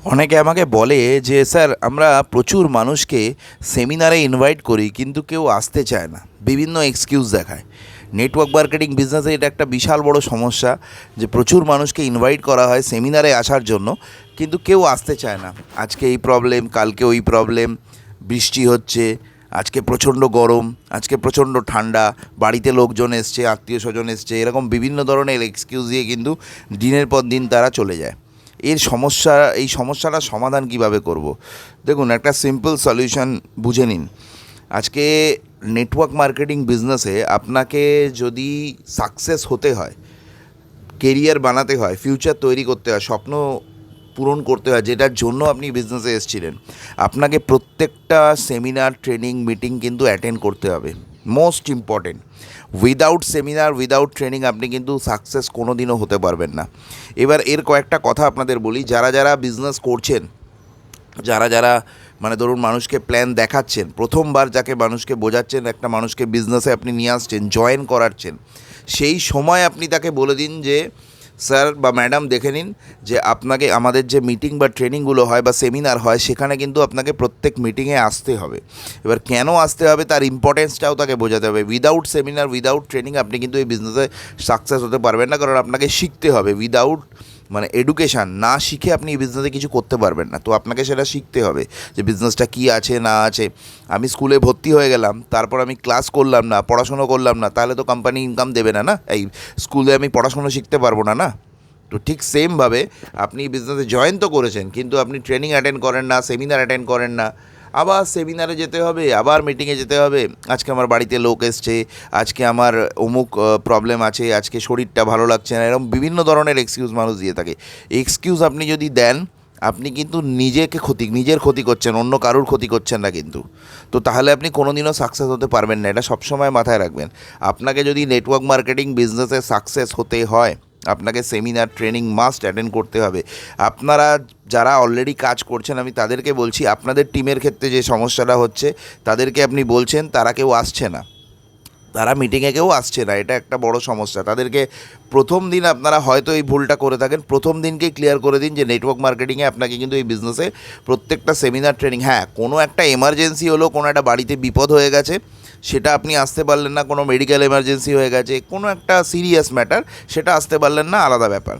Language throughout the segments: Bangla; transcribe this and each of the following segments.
অনেকে আমাকে বলে যে স্যার আমরা প্রচুর মানুষকে সেমিনারে ইনভাইট করি কিন্তু কেউ আসতে চায় না, বিভিন্ন এক্সকিউজ দেখায়। নেটওয়ার্ক মার্কেটিং বিজনেসে এটা একটা বিশাল বড় সমস্যা যে প্রচুর মানুষকে ইনভাইট করা হয় সেমিনারে আসার জন্য, কিন্তু কেউ আসতে চায় না। আজকে এই প্রবলেম, কালকে ওই প্রবলেম, বৃষ্টি হচ্ছে, আজকে প্রচণ্ড গরম, আজকে প্রচণ্ড ঠান্ডা, বাড়িতে লোকজন এসছে, আত্মীয় স্বজন এসছে, এরকম বিভিন্ন ধরনের এক্সকিউজ দিয়ে কিন্তু দিনের পর দিন তারা চলে যায়। এই সমস্যাটার সমাধান কিভাবে করব? দেখুন, একটা সিম্পল সলিউশন বুঝে নিন। আজকে নেটওয়ার্ক মার্কেটিং বিজনেসে আপনাকে যদি সাকসেস হতে হয়, কেরিয়ার বানাতে হয়, ফিউচার তৈরি করতে হয়, স্বপ্ন পূরণ করতে হয়, যেটার জন্য আপনি বিজনেসে এসেছিলেন, আপনাকে প্রত্যেকটা সেমিনার, ট্রেনিং, মিটিং কিন্তু অ্যাটেন্ড করতে হবে। Most important. Without seminar, without training আপনি কিন্তু সাকসেস কোনো দিনও হতে পারবেন না। এবার এর কয়েকটা কথা আপনাদের বলি। যারা যারা বিজনেস করছেন, যারা যারা মানে ধরুন মানুষকে প্ল্যান দেখাচ্ছেন, প্রথমবার যাকে মানুষকে বোঝাচ্ছেন, একটা মানুষকে বিজনেসে আপনি নিয়ে আসছেন, জয়েন করাচ্ছেন, সেই সময় আপনি তাকে বলে দিন যে স্যার বা ম্যাডাম দেখে নিন যে আপনাকে আমাদের যে মিটিং বা ট্রেনিংগুলো হয় বা সেমিনার হয়, সেখানে কিন্তু আপনাকে প্রত্যেক মিটিংয়ে আসতে হবে। এবার কেন আসতে হবে তার ইম্পর্টেন্সটাও তাকে বোঝাতে হবে। উইদাউট সেমিনার, উইদাউট ট্রেনিং আপনি কিন্তু এই বিজনেসে সাকসেস হতে পারবেন না, কারণ আপনাকে শিখতে হবে। উইদাউট মানে এডুকেশান না শিখে আপনি এই বিজনেসে কিছু করতে পারবেন না। তো আপনাকে সেটা শিখতে হবে যে বিজনেসটা কী আছে না আছে। আমি স্কুলে ভর্তি হয়ে গেলাম, তারপর আমি ক্লাস করলাম না, পড়াশুনো করলাম না, তাহলে তো কোম্পানি ইনকাম দেবে না, না? এই স্কুলে আমি পড়াশুনো শিখতে পারবো না, না? তো ঠিক সেমভাবে আপনি বিজনেসে জয়েন তো করেছেন, কিন্তু আপনি ট্রেনিং অ্যাটেন্ড করেন না, সেমিনার অ্যাটেন্ড করেন না, আবার সেমিনারে যেতে হবে, আবার মিটিংয়ে যেতে হবে। আজকে আমার বাড়িতে লোক এসছে, আজকে আমার অমুক প্রবলেম আছে, আজকে শরীরটা ভালো লাগছে না, এরকম বিভিন্ন ধরনের এক্সকিউজ মানুষ দিয়ে থাকে। এক্সকিউজ আপনি যদি দেন, আপনি কিন্তু নিজের ক্ষতি করছেন, অন্য কারুর ক্ষতি করছেন না কিন্তু। তো তাহলে আপনি কোনোদিনও সাকসেস হতে পারবেন না, এটা সবসময় মাথায় রাখবেন। আপনাকে যদি নেটওয়ার্ক মার্কেটিং বিজনেসে সাকসেস হতে হয়, আপনাকে সেমিনার, ট্রেনিং মাস্ট অ্যাটেন্ড করতে হবে। আপনারা যারা অলরেডি কাজ করছেন, আমি তাদেরকে বলছি, আপনাদের টিমের ক্ষেত্রে যে সমস্যাটা হচ্ছে, তাদেরকে আপনি বলছেন, তারা কেউ আসছে না, তারা মিটিংয়ে কেউ আসছে না, এটা একটা বড় সমস্যা। তাদেরকে প্রথম দিন আপনারা হয়তো এই ভুলটা করে থাকেন, প্রথম দিনকেই ক্লিয়ার করে দিন যে নেটওয়ার্ক মার্কেটিংয়ে আপনাকে কিন্তু এই বিজনেসে প্রত্যেকটা সেমিনার, ট্রেনিং, হ্যাঁ কোনো একটা এমার্জেন্সি হলো, কোনো একটা বাড়িতে বিপদ হয়ে গেছে, সেটা আপনি আসতে পারলেন না, কোনো মেডিকেল এমার্জেন্সি হয়ে গেছে, কোনো একটা সিরিয়াস ম্যাটার, সেটা আসতে পারলেন না, আলাদা ব্যাপার।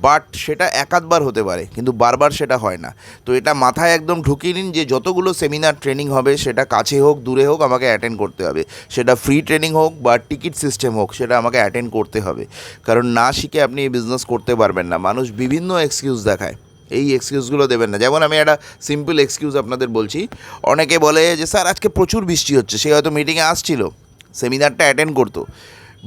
বাট সেটা একাধবার হতে পারে, কিন্তু বারবার সেটা হয় না। তো এটা মাথায় একদম ঢুকিয়ে নিন যে যতগুলো সেমিনার, ট্রেনিং হবে, সেটা কাছে হোক দূরে হোক, আমাকে অ্যাটেন্ড করতে হবে। সেটা ফ্রি ট্রেনিং হোক বা টিকিট সিস্টেম হোক, সেটা আমাকে অ্যাটেন্ড করতে হবে। কারণ না শিখে আপনি এই বিজনেস করতে পারবেন না। মানুষ বিভিন্ন এক্সকিউজ দেখায়, এই এক্সকিউজগুলো দেবেন না। যেমন আমি একটা সিম্পল এক্সকিউজ আপনাদের বলছি। অনেকে বলে যে স্যার আজকে প্রচুর বৃষ্টি হচ্ছে, সে হয়তো মিটিংয়ে আসছিল, সেমিনারটা অ্যাটেন্ড করতো,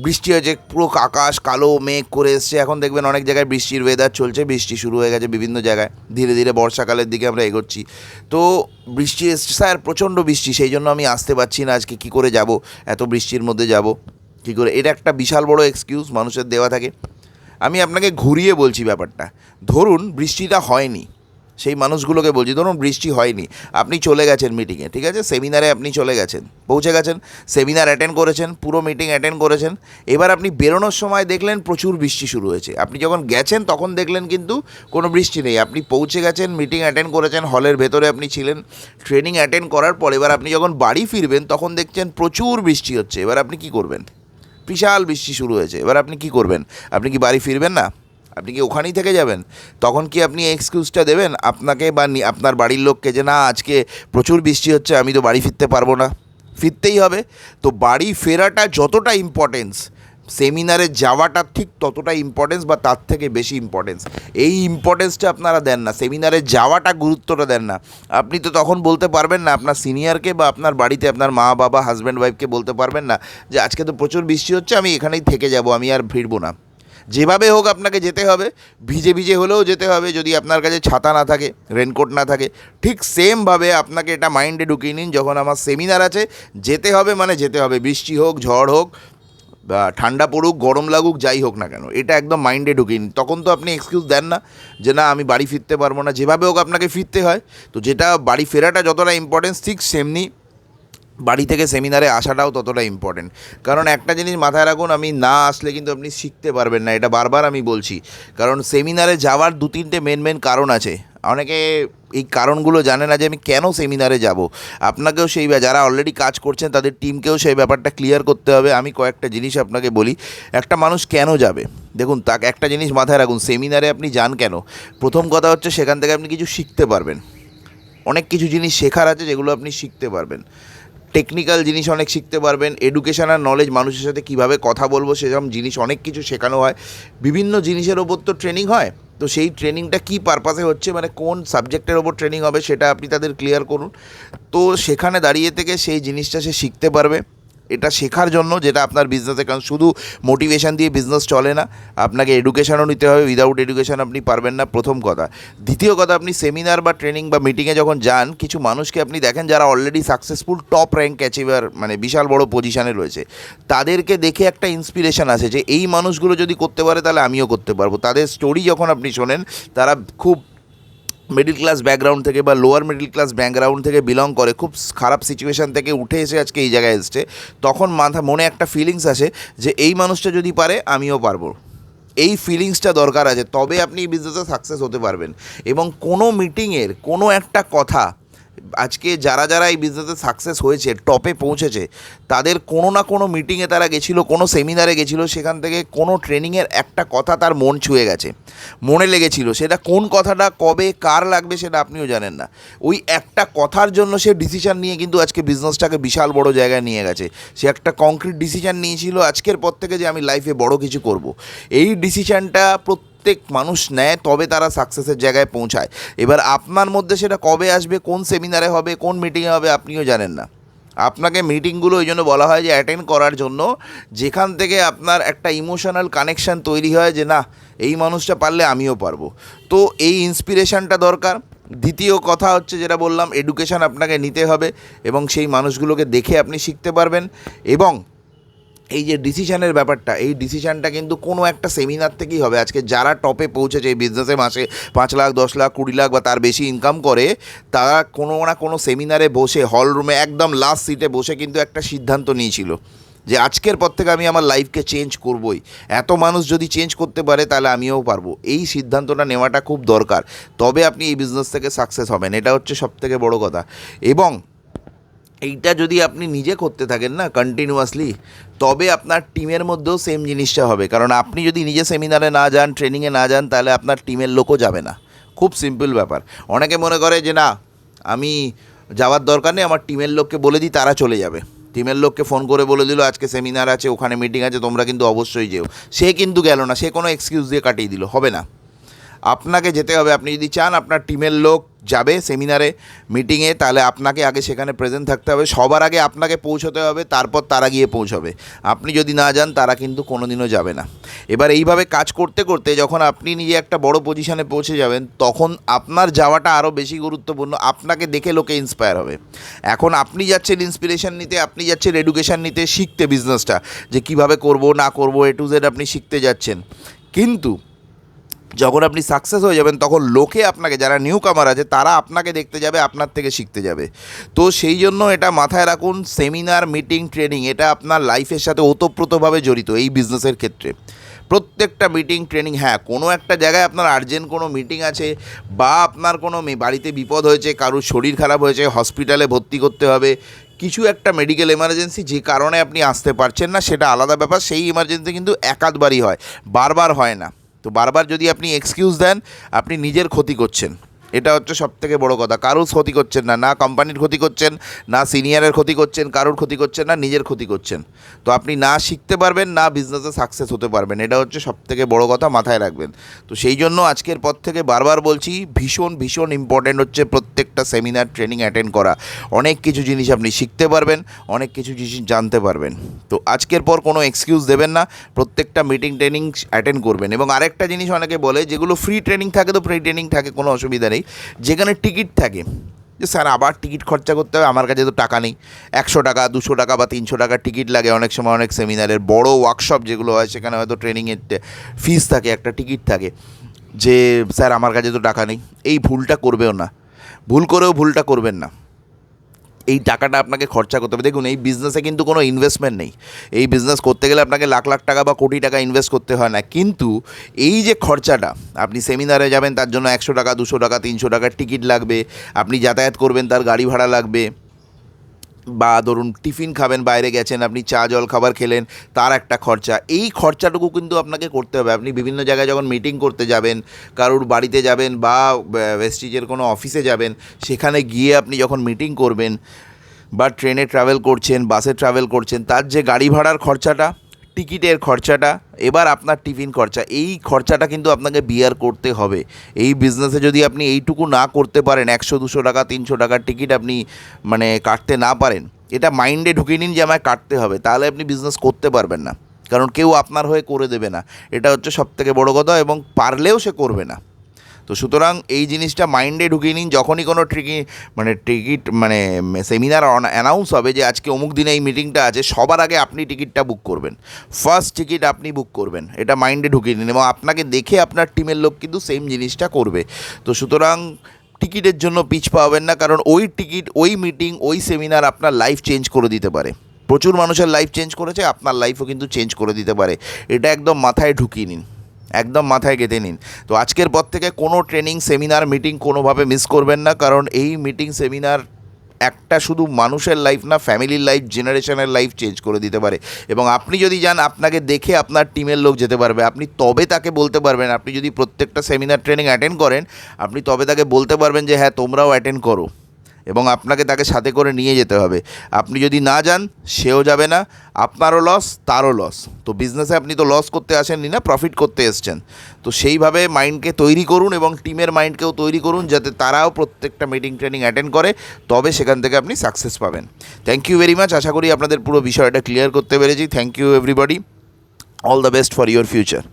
বৃষ্টি হয়েছে, পুরো আকাশ কালো মেঘ করে এসছে। এখন দেখবেন অনেক জায়গায় বৃষ্টির ওয়েদার চলছে, বৃষ্টি শুরু হয়ে গেছে বিভিন্ন জায়গায়, ধীরে ধীরে বর্ষাকালের দিকে আমরা এগোচ্ছি। তো বৃষ্টি এসছে, স্যার প্রচণ্ড বৃষ্টি, সেই জন্য আমি আসতে পারছি না, আজকে কী করে যাব, এত বৃষ্টির মধ্যে যাব কী করে? এটা একটা বিশাল বড় এক্সকিউজ মানুষের দেওয়া থাকে। আমি আপনাকে ঘুরিয়ে বলছি ব্যাপারটা। ধরুন বৃষ্টিটা হয়নি, সেই মানুষগুলোকে বলছি, ধরুন বৃষ্টি হয়নি, আপনি চলে গেছেন মিটিংয়ে, ঠিক আছে, সেমিনারে আপনি চলে গেছেন, পৌঁছে গেছেন, সেমিনার অ্যাটেন্ড করেছেন, পুরো মিটিং অ্যাটেন্ড করেছেন। এবার আপনি বেরোনোর সময় দেখলেন প্রচুর বৃষ্টি শুরু হয়েছে। আপনি যখন গেছেন তখন দেখলেন কিন্তু কোনো বৃষ্টি নেই। আপনি পৌঁছে গেছেন, মিটিং অ্যাটেন্ড করেছেন, হলের ভেতরে আপনি ছিলেন, ট্রেনিং অ্যাটেন্ড করার পর এবার আপনি যখন বাড়ি ফিরবেন তখন দেখছেন প্রচুর বৃষ্টি হচ্ছে। এবার আপনি কী করবেন? বিশাল বৃষ্টি শুরু হয়েছে, এবার আপনি কী করবেন? আপনি কি বাড়ি ফিরবেন না? আপনি কি ওখানেই থেকে যাবেন? তখন কি আপনি এক্সকিউজটা দেবেন আপনাকে বা আপনার বাড়ির লোককে যে না আজকে প্রচুর বৃষ্টি হচ্ছে, আমি তো বাড়ি ফিরতে পারবো না? ফিরতেই হবে। তো বাড়ি ফেরাটা যতটা ইম্পর্টেন্স, সেমিনারে যাওয়াটা ঠিক ততটা ইম্পর্টেন্স বা তার থেকে বেশি ইম্পর্টেন্স। এই ইম্পর্টেন্সটা আপনারা দেন না, সেমিনারে যাওয়াটা গুরুত্বটা দেন না। আপনি তো তখন বলতে পারবেন না আপনার সিনিয়রকে বা আপনার বাড়িতে আপনার মা বাবা, হাজব্যান্ড ওয়াইফকে বলতে পারবেন না যে আজকে তো প্রচুর বৃষ্টি হচ্ছে, আমি এখানেই থেকে যাব, আমি আর ফিরবো না। যেভাবে হোক আপনাকে যেতে হবে, ভিজে ভিজে হলেও যেতে হবে, যদি আপনার কাছে ছাতা না থাকে, রেনকোট না থাকে। ঠিক সেমভাবে আপনাকে এটা মাইন্ডে ঢুকিয়ে নিন, যখন আমার সেমিনার আছে, যেতে হবে মানে যেতে হবে, বৃষ্টি হোক, ঝড় হোক, বা ঠান্ডা পড়ুক, গরম লাগুক, যাই হোক না কেন, এটা একদম মাইন্ডে ঢুকিয়ে নিন। তখন তো আপনি এক্সকিউজ দেন না যে না আমি বাড়ি ফিরতে পারবো না, যেভাবে হোক আপনাকে ফিরতে হয়। তো যেটা বাড়ি ফেরাটা যতটা ইম্পর্টেন্স, ঠিক সেমনি বাড়ি থেকে সেমিনারে আসাটাও ততটা ইম্পর্টেন্ট। কারণ একটা জিনিস মাথায় রাখুন, আমি না আসলে কিন্তু আপনি শিখতে পারবেন না, এটা বারবার আমি বলছি। কারণ সেমিনারে যাওয়ার দু তিনটে মেন কারণ আছে। অনেকে এই কারণগুলো জানে না যে আমি কেন সেমিনারে যাব। আপনাকেও সেই যারা অলরেডি কাজ করছেন তাদের টিমকেও সেই ব্যাপারটা ক্লিয়ার করতে হবে। আমি কয়েকটা জিনিস আপনাকে বলি, একটা মানুষ কেন যাবে। দেখুন, তাকে একটা জিনিস মাথায় রাখুন, সেমিনারে আপনি যান কেন। প্রথম কথা হচ্ছে সেখান থেকে আপনি কিছু শিখতে পারবেন, অনেক কিছু জিনিস শেখার আছে যেগুলো আপনি শিখতে পারবেন। টেকনিক্যাল জিনিস অনেক শিখতে পারবেন, এডুকেশন আর নলেজ, মানুষের সাথে কীভাবে কথা বলবো সেরকম জিনিস অনেক কিছু শেখানো হয়। বিভিন্ন জিনিসের ওপর তো ট্রেনিং হয়, তো সেই ট্রেনিংটা কী পারপাসে হচ্ছে, মানে কোন সাবজেক্টের ওপর ট্রেনিং হবে সেটা আপনি তাদের ক্লিয়ার করুন। তো সেখানে দাঁড়িয়ে থেকে সেই জিনিসটা সে শিখতে পারবে, এটা শেখার জন্য, যেটা আপনার বিজনেসে। কারণ শুধু মোটিভেশন দিয়ে বিজনেস চলে না, আপনাকে এডুকেশনও নিতে হবে। উইদাউট এডুকেশন আপনি পারবেন না, প্রথম কথা। দ্বিতীয় কথা, আপনি সেমিনার বা ট্রেনিং বা মিটিংয়ে যখন যান, কিছু মানুষকে আপনি দেখেন যারা already successful, top rank achiever, মানে বিশাল বড় পজিশানে রয়েছে। তাদেরকে দেখে একটা ইন্সপিরেশন আসে যে এই মানুষগুলো যদি করতে পারে তাহলে আমিও করতে পারবো। তাদের স্টোরি যখন আপনি শোনেন, তারা খুব মিডল ক্লাস ব্যাকগ্রাউন্ড থেকে বা লোয়ার মিডল ক্লাস ব্যাকগ্রাউন্ড থেকে বিলং করে, খুব খারাপ সিচুয়েশান থেকে উঠে এসে আজকে এই জায়গায় এসছে, তখন মনে একটা ফিলিংস আসে যে এই মানুষটা যদি পারে আমিও পারবো। এই ফিলিংসটা দরকার আছে, তবে আপনি এই বিজনেসে সাকসেস হতে পারবেন। এবং কোনো মিটিংয়ের কোনো একটা কথা, আজকে যারা যারা এই বিজনেসে সাকসেস হয়েছে, টপে পৌঁছেছে, তাদের কোনো না কোনো মিটিংয়ে তারা গেছিলো, কোনো সেমিনারে গেছিলো, সেখান থেকে কোনো ট্রেনিংয়ের একটা কথা তার মন ছুঁয়ে গেছে, মনে লেগেছিল। সেটা কোন কথাটা কবে কার লাগবে সেটা আপনিও জানেন না। ওই একটা কথার জন্য সে ডিসিশান নিয়ে কিন্তু আজকে বিজনেসটাকে বিশাল বড় জায়গায় নিয়ে গেছে। সে একটা কংক্রিট ডিসিশান নিয়েছিল আজকের পর থেকে যে আমি লাইফে বড় কিছু করব। এই ডিসিশানটা প্রত্যেক মানুষ নেয়, তবে তারা সাকসেসের জায়গায় পৌঁছায়। এবার আপনার মধ্যে সেটা কবে আসবে, কোন সেমিনারে হবে, কোন মিটিংয়ে হবে, আপনিও জানেন না। আপনাকে মিটিংগুলো ওই জন্য বলা হয় যে অ্যাটেন্ড করার জন্য, যেখান থেকে আপনার একটা ইমোশনাল কানেকশান তৈরি হয় যে না, এই মানুষটা পারলে আমিও পারবো। তো এই ইন্সপিরেশানটা দরকার। দ্বিতীয় কথা হচ্ছে যেটা বললাম, এডুকেশান আপনাকে নিতে হবে এবং সেই মানুষগুলোকে দেখে আপনি শিখতে পারবেন। এবং এই যে ডিসিশানের ব্যাপারটা, এই ডিসিশানটা কিন্তু কোনো একটা সেমিনার থেকেই হবে। আজকে যারা টপে পৌঁছেছে এই বিজনেসে, মাসে 5 লাখ 10 লাখ 20 লাখ বা তার বেশি ইনকাম করে, তারা কোনো না কোনো সেমিনারে বসে, হল রুমে একদম লাস্ট সিটে বসে কিন্তু একটা সিদ্ধান্ত নিয়েছিল যে আজকের পর থেকে আমি আমার লাইফকে চেঞ্জ করবই। এত মানুষ যদি চেঞ্জ করতে পারে তাহলে আমিও পারবো। এই সিদ্ধান্তটা নেওয়াটা খুব দরকার, তবে আপনি এই বিজনেস থেকে সাকসেস হবেন। এটা হচ্ছে সবথেকে বড় কথা। এবং এইটা যদি আপনি নিজে করতে থাকেন না কন্টিনিউয়াসলি, তবে আপনার টিমের মধ্যেও সেম জিনিসটা হবে। কারণ আপনি যদি নিজে সেমিনারে না যান, ট্রেনিংয়ে না যান, তাহলে আপনার টিমের লোকও যাবে না। খুব সিম্পল ব্যাপার। অনেকে মনে করে যে না, আমি যাওয়ার দরকার নেই, আমার টিমের লোককে বলে দিই, তারা চলে যাবে। টিমের লোককে ফোন করে বলে দিল আজকে সেমিনার আছে, ওখানে মিটিং আছে, তোমরা কিন্তু অবশ্যই যেও। সে কিন্তু গেল না, সে কোনো এক্সকিউজ দিয়ে কাটিয়ে দিল, হবে না। আপনাকে যেতে হবে। আপনি যদি চান আপনার টিমের লোক যাবে সেমিনারে, মিটিংয়ে, তাহলে আপনাকে আগে সেখানে প্রেজেন্ট থাকতে হবে। সবার আগে আপনাকে পৌঁছতে হবে, তারপর তারা গিয়ে পৌঁছবে। আপনি যদি না যান, তারা কিন্তু কোনোদিনও যাবে না। এবার এইভাবে কাজ করতে করতে যখন আপনি নিজে একটা বড় পজিশানে পৌঁছে যাবেন, তখন আপনার যাওয়াটা আরও বেশি গুরুত্বপূর্ণ। আপনাকে দেখে লোকে ইন্সপায়ার হবে। এখন আপনি যাচ্ছেন ইন্সপিরেশন নিতে, আপনি যাচ্ছেন এডুকেশান নিতে, শিখতে বিজনেসটা যে কীভাবে করব না করব, A to Z আপনি শিখতে যাচ্ছেন। কিন্তু যখন আপনি সাকসেস হয়ে যাবেন, তখন লোকে আপনাকে, যারা নিউ কামার আছে, তারা আপনাকে দেখতে যাবে, আপনার থেকে শিখতে যাবে। তো সেই জন্য এটা মাথায় রাখুন, সেমিনার, মিটিং, ট্রেনিং, এটা আপনার লাইফের সাথে ওতপ্রোতভাবে জড়িত এই বিজনেসের ক্ষেত্রে। প্রত্যেকটা মিটিং, ট্রেনিং, হ্যাঁ, কোনো একটা জায়গায় আপনার আর্জেন্ট কোনো মিটিং আছে, বা আপনার কোনো বাড়িতে বিপদ হয়েছে, কারোর শরীর খারাপ হয়েছে, হসপিটালে ভর্তি করতে হবে, কিছু একটা মেডিকেল এমার্জেন্সি, যে কারণে আপনি আসতে পারছেন না, সেটা আলাদা ব্যাপার। সেই ইমার্জেন্সি কিন্তু একাধবারই হয়, বারবার হয় না। তো বারবার যদি আপনি এক্সকিউজ দেন, আপনি নিজের ক্ষতি করছেন। এটা হচ্ছে সবথেকে বড় কথা। কারোর ক্ষতি করছেন না, না কোম্পানির ক্ষতি করছেন, না সিনিয়রের ক্ষতি করছেন, কারোর ক্ষতি করছেন না, নিজের ক্ষতি করছেন। তো আপনি না শিখতে পারবেন, না বিজনেসে সাকসেস হতে পারবেন। এটা হচ্ছে সবথেকে বড় কথা, মাথায় রাখবেন। তো সেই জন্য আজকের পর থেকে বারবার বলছি, ভীষণ ভীষণ ইম্পর্ট্যান্ট হচ্ছে প্রত্যেকটা সেমিনার, ট্রেনিং অ্যাটেন্ড করা। অনেক কিছু জিনিস আপনি শিখতে পারবেন, অনেক কিছু জিনিস জানতে পারবেন। তো আজকের পর কোনো এক্সকিউজ দেবেন না, প্রত্যেকটা মিটিং, ট্রেনিং অ্যাটেন্ড করবেন। এবং আরেকটা জিনিস অনেকে বলে, যেগুলো ফ্রি ট্রেনিং থাকে তো ফ্রি ট্রেনিং থাকে, কোনো অসুবিধা নেই। যেখানে টিকিট থাকে, যে স্যার আবার টিকিট খরচা করতে হবে, আমার কাছে তো টাকা নেই, 100 টাকা 200 টাকা বা 300 টাকা টিকিট লাগে অনেক সময়। অনেক সেমিনারের বড় ওয়ার্কশপ যেগুলো হয়, সেখানে হয়তো ট্রেনিংয়ের ফিস থাকে, একটা টিকিট থাকে, যে স্যার আমার কাছে তো টাকা নেই। এই ভুলটা করবেও না, ভুল করেও ভুলটা করবেন না। এই টাকাটা আপনাকে খরচা করতে হবে। দেখুন, এই বিজনেসে কিন্তু কোনো ইনভেস্টমেন্ট নেই। এই বিজনেস করতে গেলে আপনাকে লাখ লাখ টাকা বা কোটি টাকা ইনভেস্ট করতে হয় না, কিন্তু এই যে খরচাটা, আপনি সেমিনারে যাবেন তার জন্য 100 টাকা, 200 টাকা, 300 টাকার টিকিট লাগবে, আপনি যাতায়াত করবেন তার গাড়ি ভাড়া লাগবে, বা ধরুন টিফিন খাবেন, বাইরে গেছেন আপনি, চা জল খাবার খেলেন, তার একটা খরচা। এই খরচাটুকু কিন্তু আপনাকে করতে হবে। আপনি বিভিন্ন জায়গায় যখন মিটিং করতে যাবেন, কারোর বাড়িতে যাবেন বা ওয়েস্টিজের কোনো অফিসে যাবেন, সেখানে গিয়ে আপনি যখন মিটিং করবেন বা ট্রেনে ট্রাভেল করছেন, বাসে ট্রাভেল করছেন, তার যে গাড়ি ভাড়ার খরচাটা, টিকিটের খরচাটা, এবার আপনার টিফিন খরচা, এই খরচাটা কিন্তু আপনাকে বিয়ার করতে হবে। এই বিজনেসে যদি আপনি এইটুকু না করতে পারেন, 100-200 টাকা, 300 টাকার টিকিট আপনি মানে কাটতে না পারেন, এটা মাইন্ডে ঢুকিয়ে নিন যে আমায় কাটতে হবে, তাহলে আপনি বিজনেস করতে পারবেন না। কারণ কেউ আপনার হয়ে করে দেবে না, এটা হচ্ছে সবথেকে বড় কথা, এবং পারলেও সে করবে না। তো সুতরাং এই জিনিসটা মাইন্ডে ঢুকিয়ে নিন। যখনই কোনো টিকিট সেমিনার অ্যানাউন্স হবে যে আজকে অমুক দিনে এই মিটিংটা আছে, সবার আগে আপনি টিকিটটা বুক করবেন, ফার্স্ট টিকিট আপনি বুক করবেন, এটা মাইন্ডে ঢুকিয়ে নিন, এবং আপনাকে দেখে আপনার টিমের লোক কিন্তু সেম জিনিসটা করবে। তো সুতরাং টিকিটের জন্য পিছ পাবেন না, কারণ ওই টিকিট, ওই মিটিং, ওই সেমিনার আপনার লাইফ চেঞ্জ করে দিতে পারে। প্রচুর মানুষের লাইফ চেঞ্জ করেছে, আপনার লাইফও কিন্তু চেঞ্জ করে দিতে পারে। এটা একদম মাথায় ঢুকিয়ে নিন, একদম মাথায় গেঁথে নিন। তো আজকের পর থেকে কোনো ট্রেনিং, সেমিনার, মিটিং কোনোভাবে মিস করবেন না, কারণ এই মিটিং, সেমিনার একটা শুধু মানুষের লাইফ না, ফ্যামিলির লাইফ, জেনারেশনের লাইফ চেঞ্জ করে দিতে পারে। এবং আপনি যদি যান, আপনাকে দেখে আপনার টিমের লোক যেতে পারবে, আপনি তবে তাকে বলতে পারবেন, আপনি যদি প্রত্যেকটা সেমিনার, ট্রেনিং অ্যাটেন্ড করেন, আপনি তবে তাকে বলতে পারবেন যে হ্যাঁ তোমরাও অ্যাটেন্ড করো, এবং আপনাকে তাকে সাথে করে নিয়ে যেতে হবে। আপনি যদি না যান, সেও যাবে না, আপনারও লস, তারও লস। তো বিজনেসে আপনি তো লস করতে আসেননি না, প্রফিট করতে এসছেন। তো সেইভাবে মাইন্ডকে তৈরি করুন, এবং টিমের মাইন্ডকেও তৈরি করুন, যাতে তারাও প্রত্যেকটা মিটিং, ট্রেনিং অ্যাটেন্ড করে, তবে সেখান থেকে আপনি সাকসেস পাবেন। Thank you very much. আশা করি আপনাদের পুরো বিষয়টা ক্লিয়ার করতে পেরেছি। Thank you everybody. All the best for your future.